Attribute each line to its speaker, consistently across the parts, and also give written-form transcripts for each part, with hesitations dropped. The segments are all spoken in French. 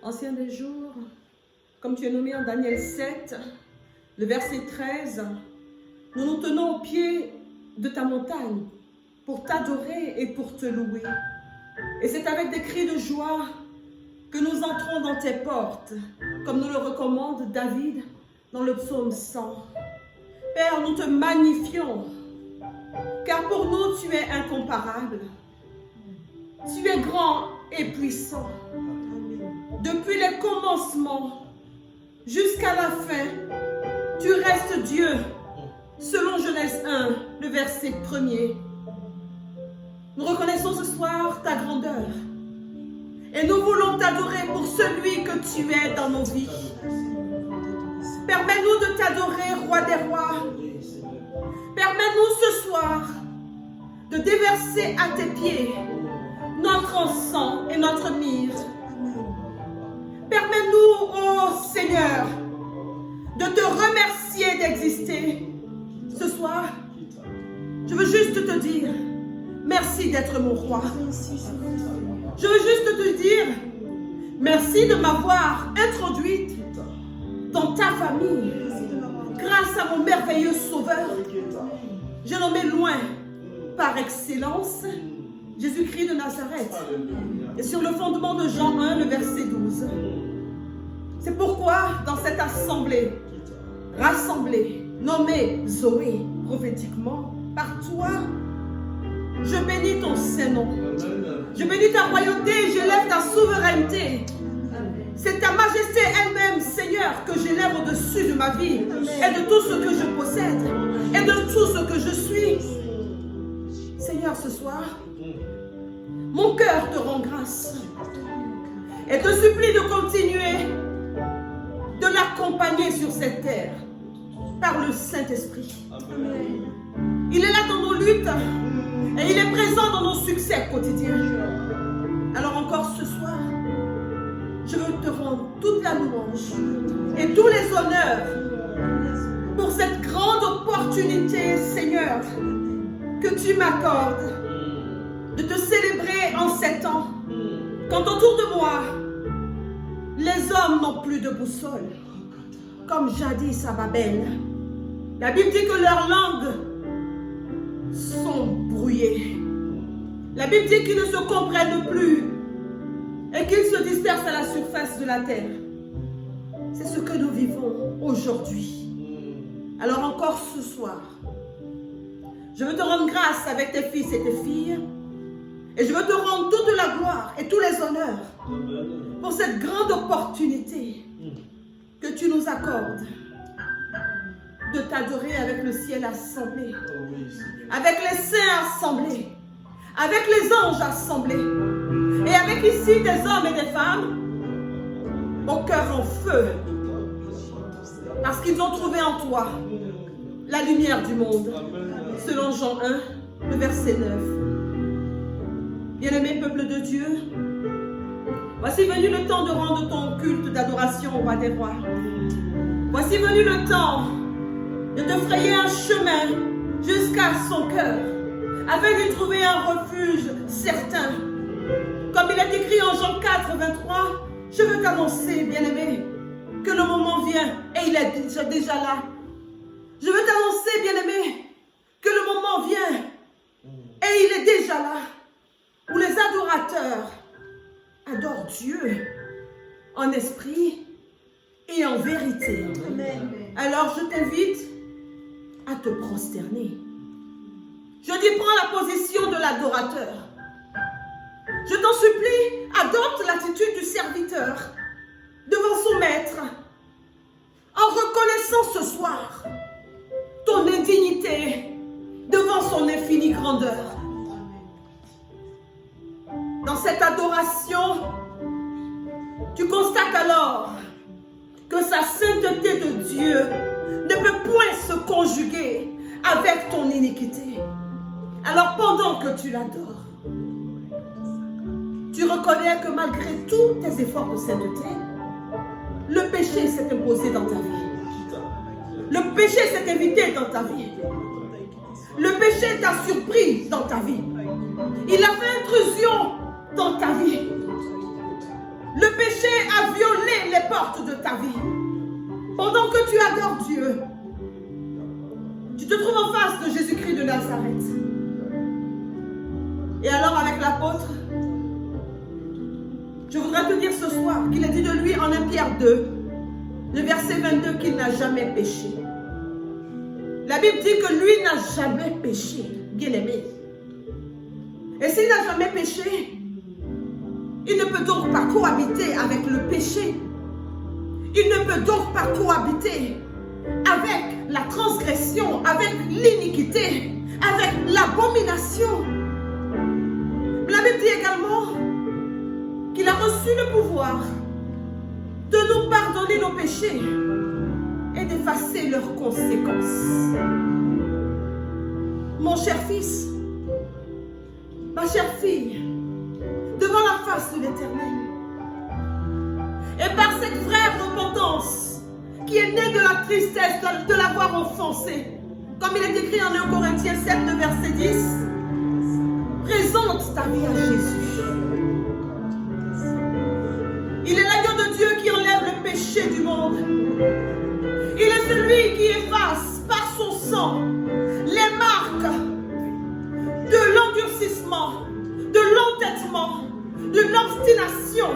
Speaker 1: Ancien des jours, comme tu es nommé en Daniel 7, le verset 13, nous nous tenons au pied de ta montagne pour t'adorer et pour te louer. Et c'est avec des cris de joie que nous entrons dans tes portes, comme nous le recommande David dans le psaume 100. Père, nous te magnifions, car pour nous tu es incomparable. Tu es grand et puissant. Depuis les commencements jusqu'à la fin, tu restes Dieu, selon Genèse 1, le verset 1er. Nous reconnaissons ce soir ta grandeur et nous voulons t'adorer pour celui que tu es dans nos vies. Permets-nous de t'adorer, Roi des rois. Permets-nous ce soir de déverser à tes pieds notre encens et notre myrrhe. Permets-nous, ô Seigneur, de te remercier d'exister. Ce soir, je veux juste te dire, merci d'être mon roi. Je veux juste te dire, merci de m'avoir introduite dans ta famille. Grâce à mon merveilleux Sauveur, j'ai nommé loin par excellence Jésus-Christ de Nazareth. Et sur le fondement de Jean 1, le verset 12. C'est pourquoi dans cette assemblée, rassemblée, nommée Zoé, prophétiquement, par toi, je bénis ton Saint-Nom. Je bénis ta royauté, j'élève ta souveraineté. C'est ta majesté elle-même, Seigneur, que j'élève au-dessus de ma vie et de tout ce que je possède et de tout ce que je suis. Seigneur, ce soir, mon cœur te rend grâce et te supplie de continuer de l'accompagner sur cette terre par le Saint-Esprit. Il est là dans nos luttes et il est présent dans nos succès quotidiens. Alors encore ce soir, je veux te rendre toute la louange et tous les honneurs pour cette grande opportunité, Seigneur, que tu m'accordes de te célébrer en 7 ans, quand autour de moi, les hommes n'ont plus de boussole, comme jadis à Babel. La Bible dit que leurs langues sont brouillées. La Bible dit qu'ils ne se comprennent plus et qu'ils se dispersent à la surface de la terre. C'est ce que nous vivons aujourd'hui. Alors encore ce soir, je veux te rendre grâce avec tes fils et tes filles. Et je veux te rendre toute la gloire et tous les honneurs pour cette grande opportunité que tu nous accordes de t'adorer avec le ciel assemblé, avec les saints assemblés, avec les anges assemblés, et avec ici des hommes et des femmes au cœur en feu, parce qu'ils ont trouvé en toi la lumière du monde, selon Jean 1, le verset 9. Bien-aimé peuple de Dieu, voici venu le temps de rendre ton culte d'adoration au roi des rois. Voici venu le temps de te frayer un chemin jusqu'à son cœur, afin d'y trouver un refuge certain. Comme il est écrit en Jean 4, 23, je veux t'annoncer, bien-aimé, que le moment vient et il est déjà là. Je veux t'annoncer, bien-aimé, que le moment vient et il est déjà là, où les adorateurs adorent Dieu en esprit et en vérité. Amen. Alors je t'invite à te prosterner. Je dis, prends la position de l'adorateur. Je t'en supplie, adopte l'attitude du serviteur devant son maître, en reconnaissant ce soir ton indignité devant son infinie grandeur. Dans cette adoration, tu constates alors que sa sainteté de Dieu ne peut point se conjuguer avec ton iniquité. Alors pendant que tu l'adores, tu reconnais que malgré tous tes efforts de sainteté, le péché s'est imposé dans ta vie. Le péché s'est évité dans ta vie. Le péché t'a surpris dans ta vie. Il a fait intrusion dans ta vie. Le péché a violé les portes de ta vie. Pendant que tu adores Dieu, tu te trouves en face de Jésus-Christ de Nazareth. Et alors avec l'apôtre, je voudrais te dire ce soir qu'il a dit de lui en 1 Pierre 2, le verset 22, qu'il n'a jamais péché. La Bible dit que lui n'a jamais péché, bien-aimé. Et s'il n'a jamais péché, il ne peut donc pas cohabiter avec le péché. Il ne peut donc pas cohabiter avec la transgression, avec l'iniquité, avec l'abomination. La Bible dit également qu'il a reçu le pouvoir de nous pardonner nos péchés et d'effacer leurs conséquences. Mon cher fils, ma chère fille, devant la face de l'Éternel, et par cette vraie repentance qui est née de la tristesse de l'avoir offensé, comme il est écrit en 1 Corinthiens 7, le verset 10, présente ta vie à Jésus. Il est l'agneau de Dieu qui enlève le péché du monde. Il est celui qui efface par son sang les marques de l'endurcissement, de l'entêtement, de l'obstination,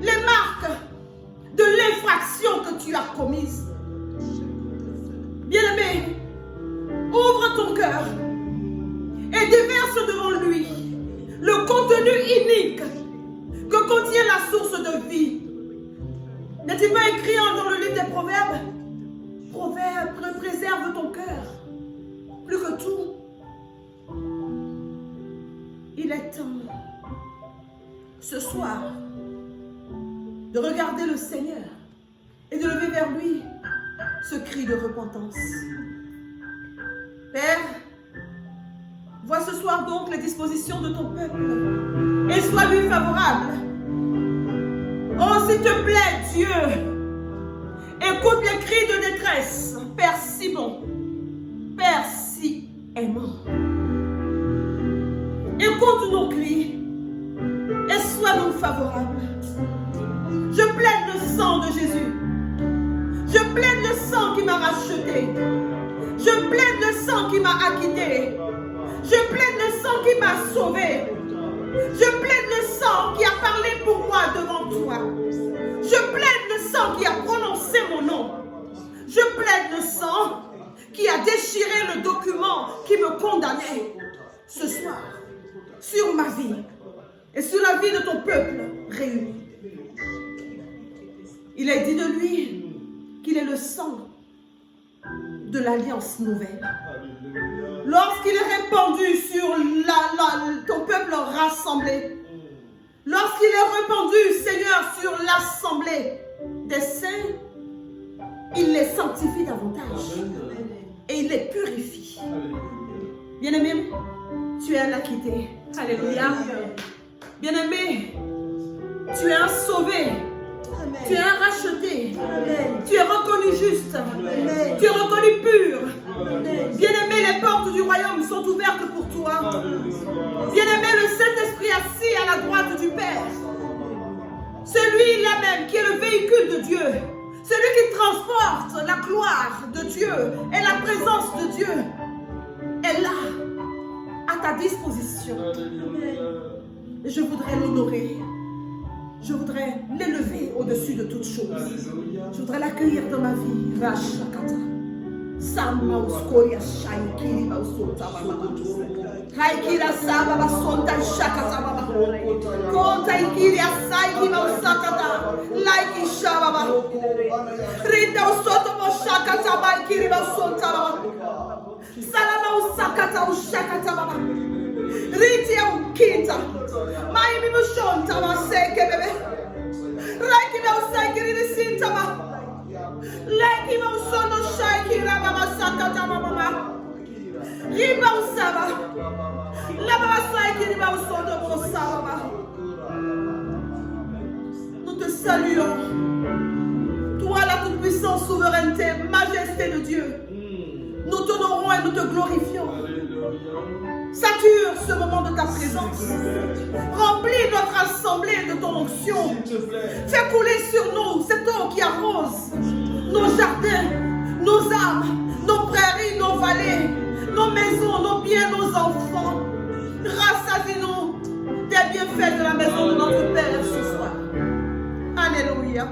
Speaker 1: les marques de l'infraction que tu as commise. Bien-aimé, ouvre ton cœur et déverse devant lui le contenu unique que contient la source de vie. N'est-il pas écrit dans le livre des Proverbes? Proverbe, préserve ton cœur. Plus que tout, il est temps, ce soir, de regarder le Seigneur et de lever vers lui ce cri de repentance. Père, vois ce soir donc les dispositions de ton peuple et sois lui favorable. Oh, s'il te plaît, Dieu, écoute les cris de détresse, Père si bon, Père si aimant. Écoute nos cris et sois-nous favorables. Je plaide le sang de Jésus. Je plaide le sang qui m'a racheté. Je plaide le sang qui m'a acquitté. Je plaide le sang qui m'a sauvé. Je plaide le sang qui a parlé pour moi devant toi. Je plaide le sang qui a prononcé mon nom. Je plaide le sang qui a déchiré le document qui me condamnait ce soir sur ma vie et sur la vie de ton peuple réuni. Il est dit de lui qu'il est le sang de l'alliance nouvelle. Lorsqu'il est répandu sur ton peuple rassemblé, lorsqu'il est répandu, Seigneur, sur l'assemblée des saints, il les sanctifie davantage et il les purifie. Bien-aimé, tu es un acquitté. Alléluia. Bien-aimé, tu es un sauvé. Tu es un racheté. Tu es reconnu juste. Tu es reconnu pur. Bien-aimé, les portes du royaume sont ouvertes pour toi. Bien-aimé, le Saint-Esprit assis à la droite du Père, celui-là même qui est le véhicule de Dieu, celui qui transporte la gloire de Dieu et la présence de Dieu, est là, à ta disposition. Et je voudrais l'honorer. Je voudrais l'élever au-dessus de toutes choses. Je voudrais l'accueillir dans ma vie. Rachakata. Samauskoya shaikiri bausota baba. Haikira sababa sonta shakata baba. Konta ikiri asaiki bausakata. Laiki shababa. Rinda usoto moshakata baikiri bausota baba. Salama usakata ushakata baba. Riti ya ukinta. Maimi mushonta maseke bebe. Raiki na usaikiri nisinta ba. Laiki na usono shaiki na baba sakata baba. Riba usaba. La baba saiki riba usono mosaba ba. Nous te saluons. Toi la toute-puissance, souveraineté, majesté de Dieu. Nous t'honorons et nous te glorifions. Sature ce moment de ta présence. Remplis notre assemblée de ton onction. onction. Fais couler sur nous cette eau qui arrose nos jardins, nos âmes, nos prairies, nos vallées, nos maisons, nos biens, nos enfants. Rassasie-nous des bienfaits de la maison de notre Père ce soir. Alléluia.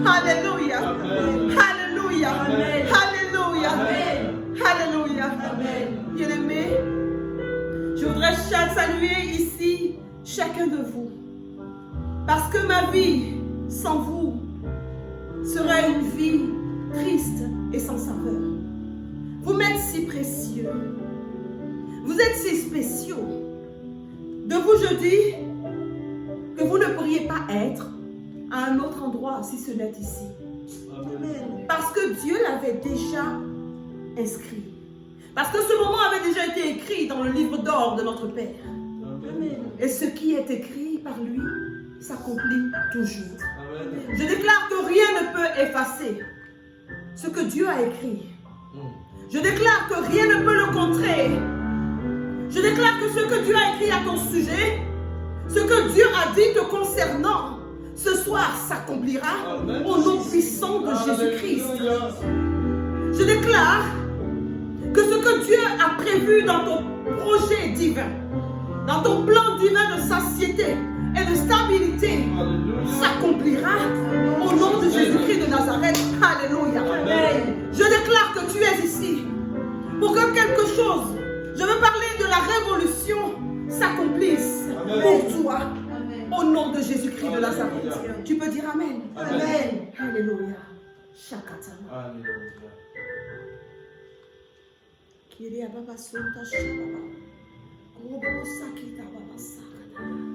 Speaker 1: Alléluia. Alléluia. Alléluia. Alléluia. Bien-aimés, je voudrais saluer ici chacun de vous. Parce que ma vie sans vous serait une vie triste et sans saveur. Vous m'êtes si précieux. Vous êtes si spéciaux. De vous, je dis que vous ne pourriez pas être à un autre endroit si ce n'est ici. Amen. Parce que Dieu l'avait déjà inscrit. Parce que ce moment avait déjà été écrit dans le livre d'or de notre Père. Amen. Et ce qui est écrit par lui s'accomplit toujours. Amen. Je déclare que rien ne peut effacer ce que Dieu a écrit. Je déclare que rien ne peut le contrer. Je déclare que ce que Dieu a écrit à ton sujet, ce que Dieu a dit te concernant, ce soir s'accomplira au nom puissant de Jésus-Christ. Je déclare que ce que Dieu a prévu dans ton projet divin, dans ton plan divin de satiété et de stabilité, s'accomplira au nom de Jésus-Christ de Nazareth. Alléluia. Amen. Je déclare que tu es ici pour que quelque chose, je veux parler de la révolution, s'accomplisse pour toi. Amen. Au nom de Jésus-Christ de Nazareth. Tu peux dire Amen. Amen. Amen. Alléluia. Shakatama. Alléluia. Kiria baba sonta shababa. Gobo sakita baba sakata.